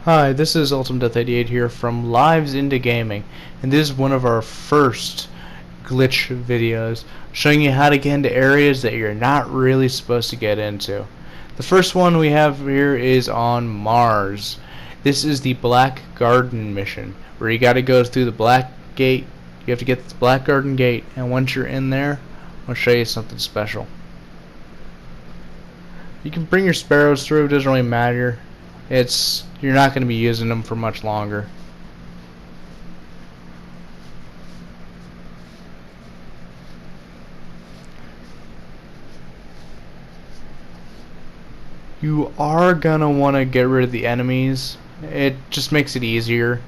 Hi, this is Ultimate Death 88 here from Lives into Gaming, and this is one of our first glitch videos showing you how to get into areas that you're not really supposed to get into. The first one we have here is on Mars. This is the Black Garden mission, where you gotta go through the Black Gate. You have to get to the Black Garden Gate, and once you're in there, I'll show you something special. You can bring your sparrows through, it doesn't really matter. You're not going to be using them for much longer. You are going to want to get rid of the enemies. It just makes it easier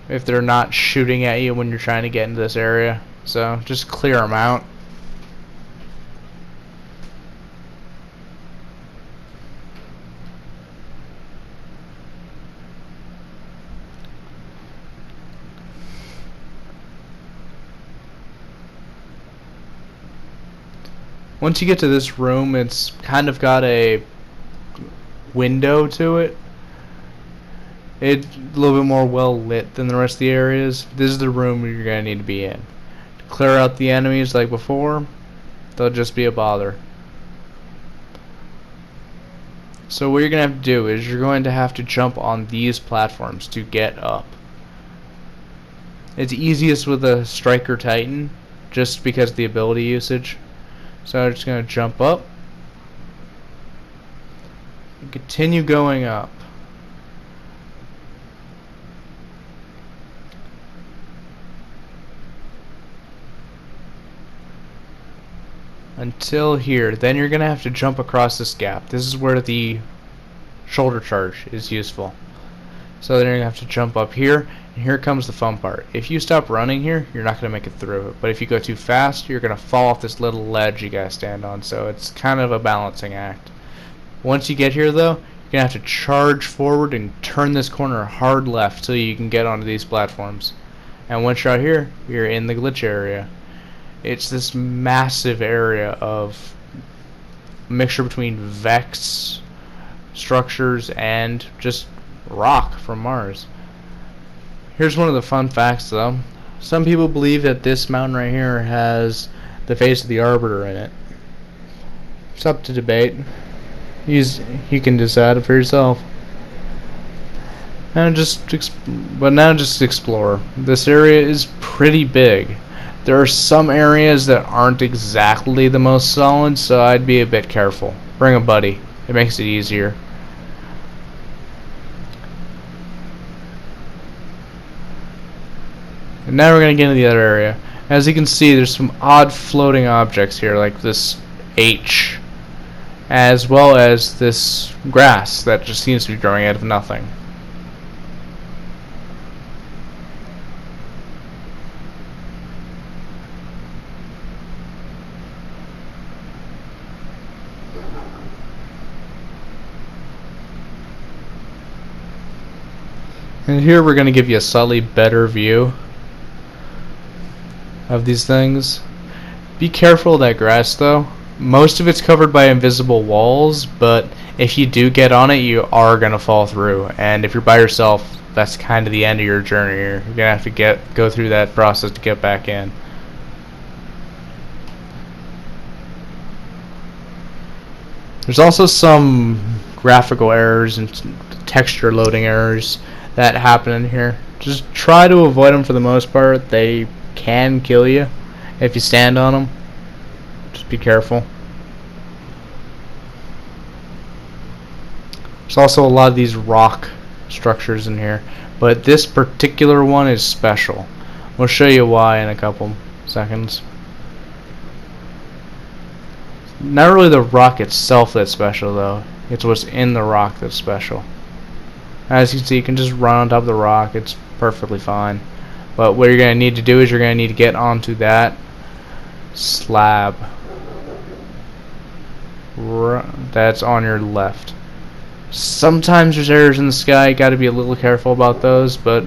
if they're not shooting at you when you're trying to get into this area. So just clear them out. Once you get to this room, it's kind of got a window to it. It's a little bit more well lit than the rest of the areas. This is the room you're going to need to be in. To clear out the enemies like before, they'll just be a bother. So what you're going to have to do is you're going to have to jump on these platforms to get up. It's easiest with a Striker Titan, just because of the ability usage. So I'm just going to jump up and continue going up. Until here. Then you're going to have to jump across this gap. This is where the shoulder charge is useful. So then you're going to have to jump up here, and here comes the fun part. If you stop running here, you're not going to make it through it. But if you go too fast, you're going to fall off this little ledge you got to stand on. So it's kind of a balancing act. Once you get here, though, you're going to have to charge forward and turn this corner hard left so you can get onto these platforms. And once you're out here, you're in the glitch area. It's this massive area of mixture between Vex structures and just rock from Mars. Here's one of the fun facts, though. Some people believe that this mountain right here has the face of the Arbiter in it. It's up to debate. You can decide it for yourself. Now just explore. This area is pretty big. There are some areas that aren't exactly the most solid, so I'd be a bit careful. Bring a buddy. It makes it easier. And now we're going to get into the other area. As you can see, there's some odd floating objects here, like this H, as well as this grass that just seems to be growing out of nothing. And here we're going to give you a slightly better view of these things. Be careful of that grass, though. Most of it's covered by invisible walls, but if you do get on it, you are going to fall through. And if you're by yourself, that's kind of the end of your journey here. You're going to have to go through that process to get back in. There's also some graphical errors and texture loading errors that happen in here. Just try to avoid them for the most part. They can kill you if you stand on them. Just be careful. There's also a lot of these rock structures in here, but this particular one is special. We'll show you why in a couple seconds. Not really the rock itself that's special, though. It's what's in the rock that's special. As you can see, you can just run on top of the rock. It's perfectly fine. But what you're going to need to do is you're going to need to get onto that slab that's on your left. Sometimes there's errors in the sky. You got to be a little careful about those, but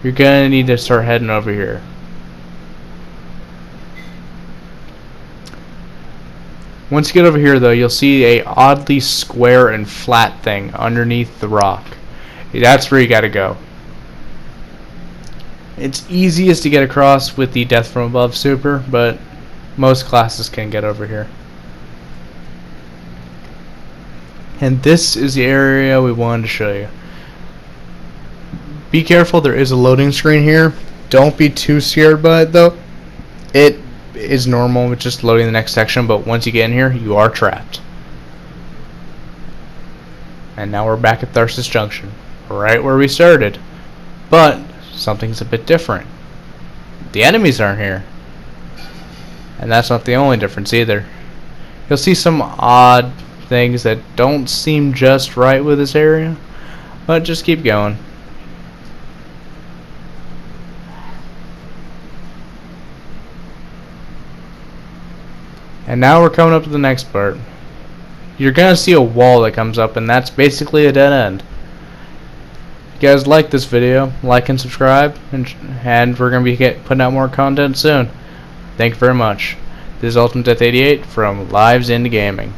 you're going to need to start heading over here. Once you get over here, though, you'll see a oddly square and flat thing underneath the rock. That's where you gotta go. It's easiest to get across with the Death from Above super, but most classes can get over here. And this is the area we wanted to show you. Be careful, there is a loading screen here. Don't be too scared by it though. It is normal with just loading the next section, but once you get in here, you are trapped. And now we're back at Tharsis Junction, right where we started. But something's a bit different. The enemies aren't here. And that's not the only difference either. You'll see some odd things that don't seem just right with this area, but just keep going. And now we're coming up to the next part. You're gonna see a wall that comes up, and that's basically a dead end. If you guys like this video, like and subscribe, and we're gonna be putting out more content soon. Thank you very much. This is Ultimate Death 88 from Lives into Gaming.